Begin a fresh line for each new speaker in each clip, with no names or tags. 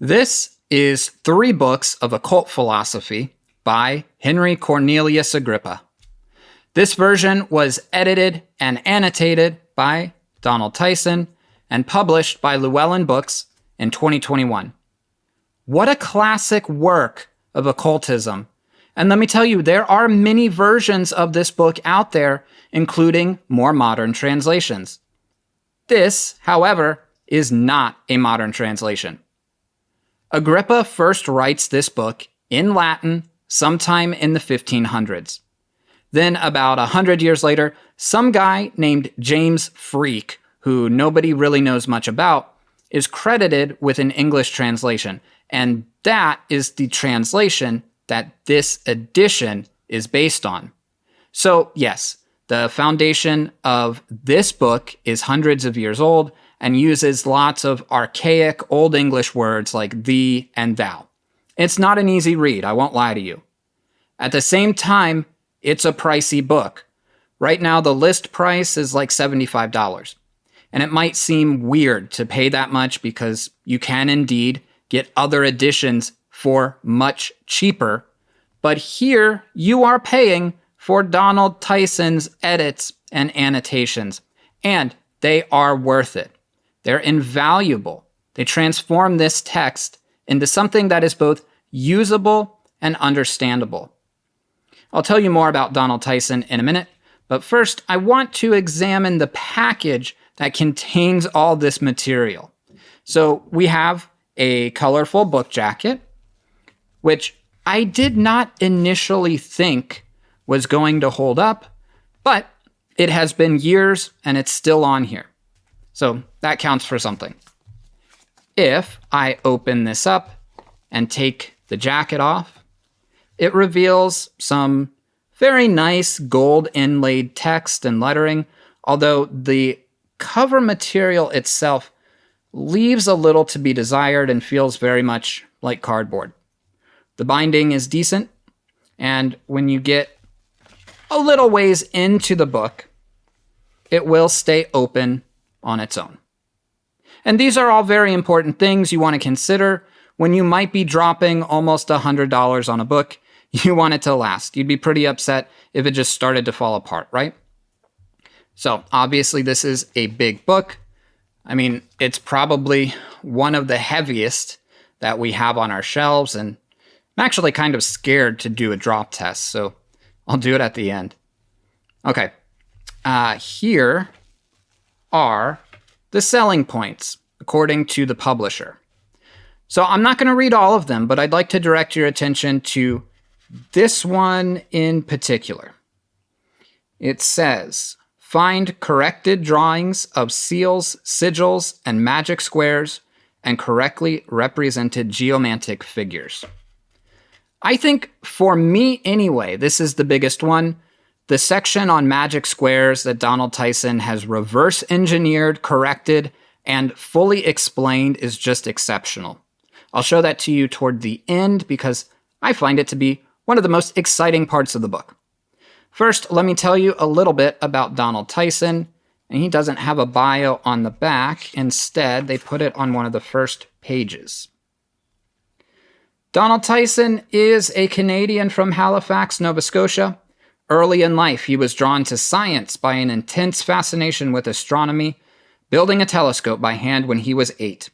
This is 3 books of occult philosophy by Henry Cornelius Agrippa. This version was edited and annotated by Donald Tyson and published by Llewellyn Books in 2021. What a classic work of occultism. And let me tell you, there are many versions of this book out there, including more modern translations. This, however, is not a modern translation. Agrippa first writes this book in Latin sometime in the 1500s. Then about 100 years later, some guy named James Freak, who nobody really knows much about, is credited with an English translation. And that is the translation that this edition is based on. So yes, the foundation of this book is hundreds of years old and uses lots of archaic Old English words like thee and thou. It's not an easy read, I won't lie to you. At the same time, it's a pricey book. Right now, the list price is like $75. And it might seem weird to pay that much because you can indeed get other editions for much cheaper. But here, you are paying for Donald Tyson's edits and annotations. And they are worth it. They're invaluable. They transform this text into something that is both usable and understandable. I'll tell you more about Donald Tyson in a minute, but first I want to examine the package that contains all this material. So we have a colorful book jacket, which I did not initially think was going to hold up, but it has been years and it's still on here. So that counts for something. If I open this up and take the jacket off, it reveals some very nice gold inlaid text and lettering, although the cover material itself leaves a little to be desired and feels very much like cardboard. The binding is decent, and when you get a little ways into the book, it will stay open on its own. And these are all very important things you want to consider when you might be dropping almost $100 on a book. You want it to last. You'd be pretty upset if it just started to fall apart, right? So obviously this is a big book. I mean, it's probably one of the heaviest that we have on our shelves, and I'm actually kind of scared to do a drop test, so I'll do it at the end. Okay, here are the selling points according to the publisher. So I'm not going to read all of them, but I'd like to direct your attention to this one in particular. It says, find corrected drawings of seals, sigils, and magic squares, and correctly represented geomantic figures. I think, for me anyway, this is the biggest one. The section on magic squares that Donald Tyson has reverse engineered, corrected, and fully explained is just exceptional. I'll show that to you toward the end because I find it to be one of the most exciting parts of the book. First, let me tell you a little bit about Donald Tyson, and he doesn't have a bio on the back. Instead, they put it on one of the first pages. Donald Tyson is a Canadian from Halifax, Nova Scotia. Early in life, he was drawn to science by an intense fascination with astronomy, building a telescope by hand when he was 8.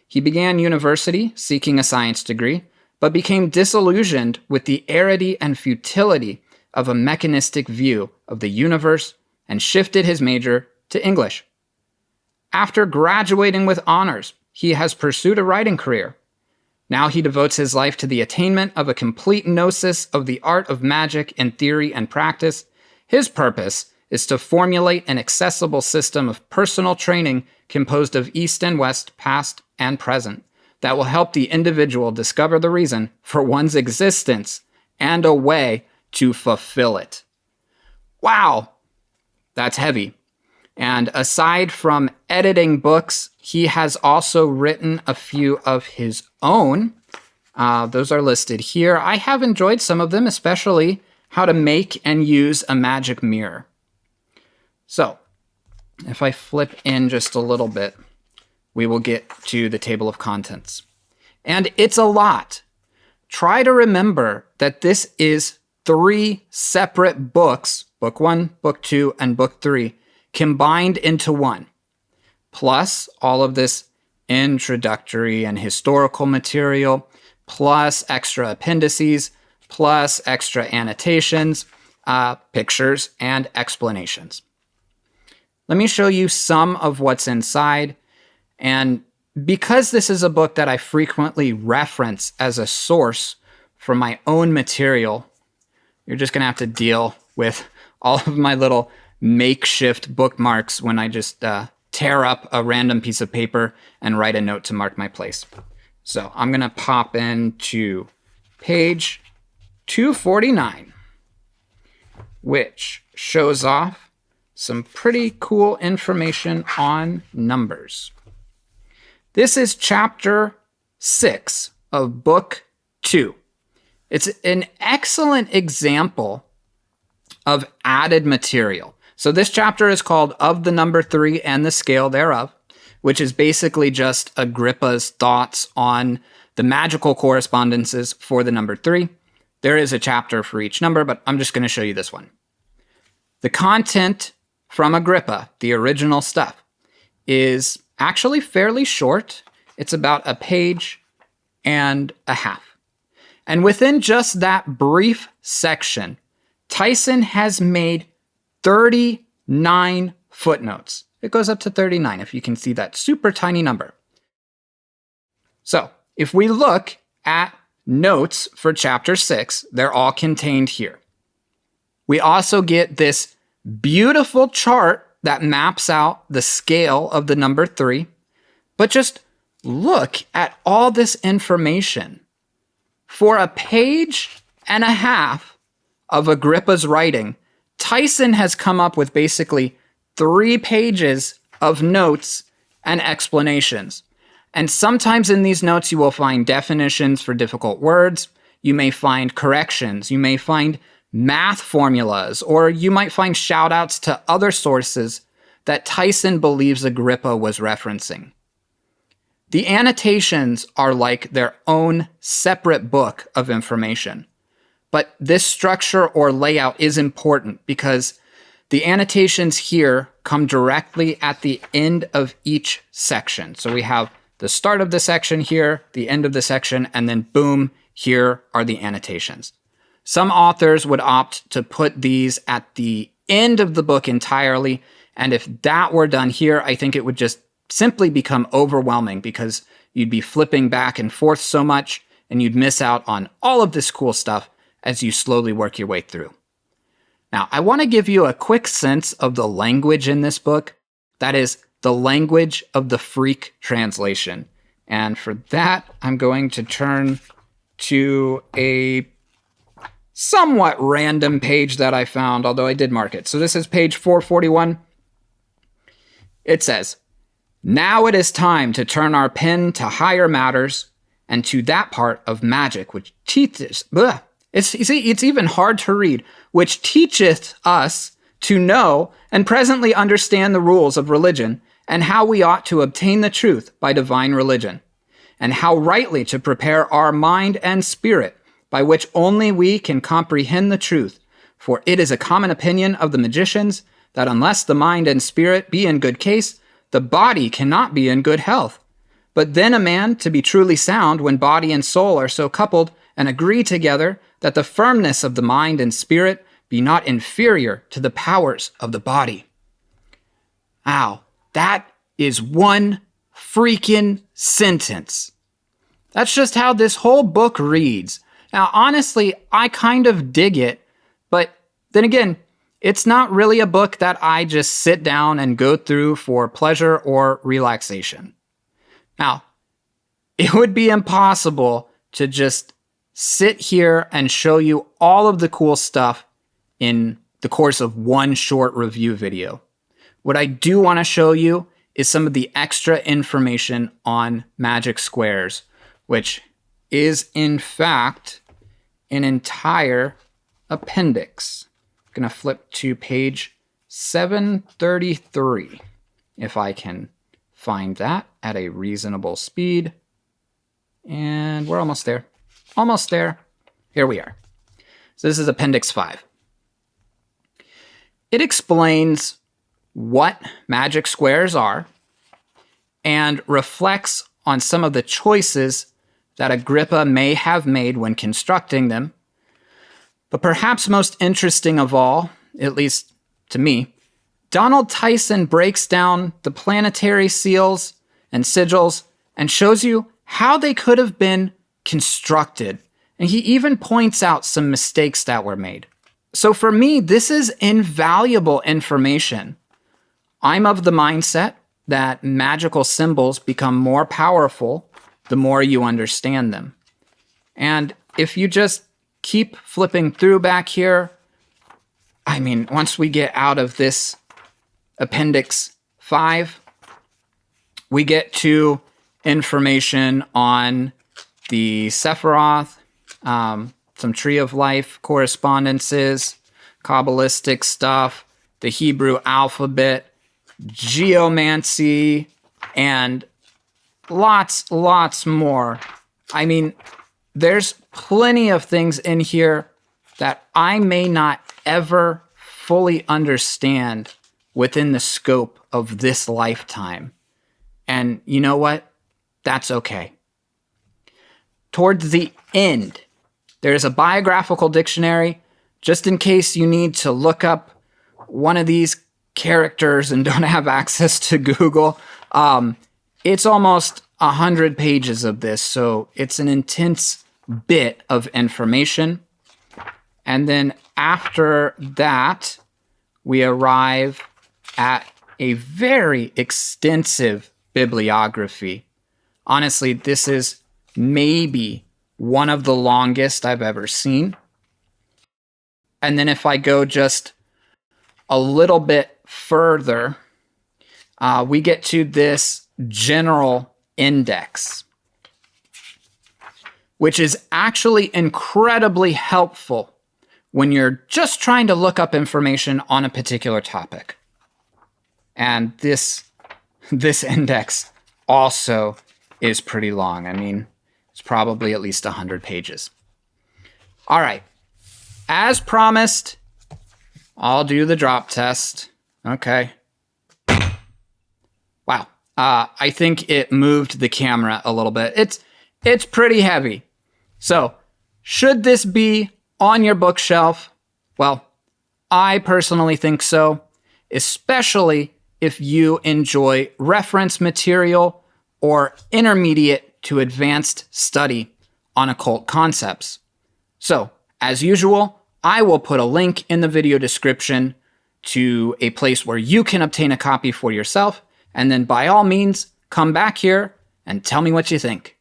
He began university seeking a science degree, but became disillusioned with the arity and futility of a mechanistic view of the universe and shifted his major to English. After graduating with honors, he has pursued a writing career. Now he devotes his life to the attainment of a complete gnosis of the art of magic in theory and practice. His purpose is to formulate an accessible system of personal training composed of East and West, past and present, that will help the individual discover the reason for one's existence and a way to fulfill it. Wow, that's heavy. And aside from editing books, he has also written a few of his own. Those are listed here. I have enjoyed some of them, especially how to make and use a magic mirror. So, if I flip in just a little bit, we will get to the table of contents. And it's a lot. Try to remember that this is 3 separate books, book 1, book 2, and book 3, combined into one, plus all of this introductory and historical material, plus extra appendices, plus extra annotations, pictures, and explanations. Let me show you some of what's inside. And because this is a book that I frequently reference as a source for my own material, you're just going to have to deal with all of my little makeshift bookmarks when I just tear up a random piece of paper and write a note to mark my place. So I'm going to pop into page 249, which shows off some pretty cool information on numbers. This is chapter 6 of book 2. It's an excellent example of added material. So this chapter is called Of the Number 3 and the Scale Thereof, which is basically just Agrippa's thoughts on the magical correspondences for the number 3. There is a chapter for each number, but I'm just going to show you this one. The content from Agrippa, the original stuff, is actually fairly short. It's about a page and a half. And within just that brief section, Tyson has made 39 footnotes. It goes up to 39 if you can see that super tiny number. So if we look at notes for chapter 6, they're all contained here. We also get this beautiful chart that maps out the scale of the number 3. But just look at all this information. For a page and a half of Agrippa's writing, Tyson has come up with basically 3 pages of notes and explanations. And sometimes in these notes, you will find definitions for difficult words. You may find corrections. You may find math formulas, or you might find shout outs to other sources that Tyson believes Agrippa was referencing. The annotations are like their own separate book of information. But this structure or layout is important because the annotations here come directly at the end of each section. So we have the start of the section here, the end of the section, and then boom, here are the annotations. Some authors would opt to put these at the end of the book entirely, and if that were done here, I think it would just simply become overwhelming because you'd be flipping back and forth so much, and you'd miss out on all of this cool stuff as you slowly work your way through. Now, I want to give you a quick sense of the language in this book. That is the language of the Freak translation. And for that, I'm going to turn to a somewhat random page that I found, although I did mark it. So this is page 441. It says, "Now it is time to turn our pen to higher matters and to that part of magic which teaches..." It's even hard to read. "Which teacheth us to know and presently understand the rules of religion, and how we ought to obtain the truth by divine religion, and how rightly to prepare our mind and spirit, by which only we can comprehend the truth. For it is a common opinion of the magicians that unless the mind and spirit be in good case, the body cannot be in good health. But then a man to be truly sound when body and soul are so coupled and agree together that the firmness of the mind and spirit be not inferior to the powers of the body." Wow, that is one freaking sentence. That's just how this whole book reads. Now, honestly, I kind of dig it, but then again, it's not really a book that I just sit down and go through for pleasure or relaxation. Now, it would be impossible to just sit here and show you all of the cool stuff in the course of one short review video. What I do want to show you is some of the extra information on magic squares, which is in fact an entire appendix. I'm going to flip to page 733, if I can find that at a reasonable speed. And and we're almost there. Almost there. Here we are. So this is Appendix 5. It explains what magic squares are and reflects on some of the choices that Agrippa may have made when constructing them. But perhaps most interesting of all, at least to me, Donald Tyson breaks down the planetary seals and sigils and shows you how they could have been constructed. And he even points out some mistakes that were made. So for me, this is invaluable information. I'm of the mindset that magical symbols become more powerful the more you understand them. And if you just keep flipping through back here, I mean, once we get out of this Appendix 5, we get to information on the Sephiroth, some Tree of Life correspondences, Kabbalistic stuff, the Hebrew alphabet, geomancy, and lots more. I mean, there's plenty of things in here that I may not ever fully understand within the scope of this lifetime. And you know what? That's okay. Towards the end, there's a biographical dictionary, just in case you need to look up one of these characters and don't have access to Google. It's almost 100 pages of this, so it's an intense bit of information. And then after that, we arrive at a very extensive bibliography. Honestly, this is maybe one of the longest I've ever seen. And then if I go just a little bit further, we get to this general index, which is actually incredibly helpful when you're just trying to look up information on a particular topic. And this index also is pretty long. I mean, it's probably at least 100 pages. All right. As promised, I'll do the drop test. Okay. Wow. I think it moved the camera a little bit. It's pretty heavy. So, should this be on your bookshelf? Well, I personally think so, especially if you enjoy reference material or intermediate to advanced study on occult concepts. So, as usual, I will put a link in the video description to a place where you can obtain a copy for yourself, and then by all means, come back here and tell me what you think.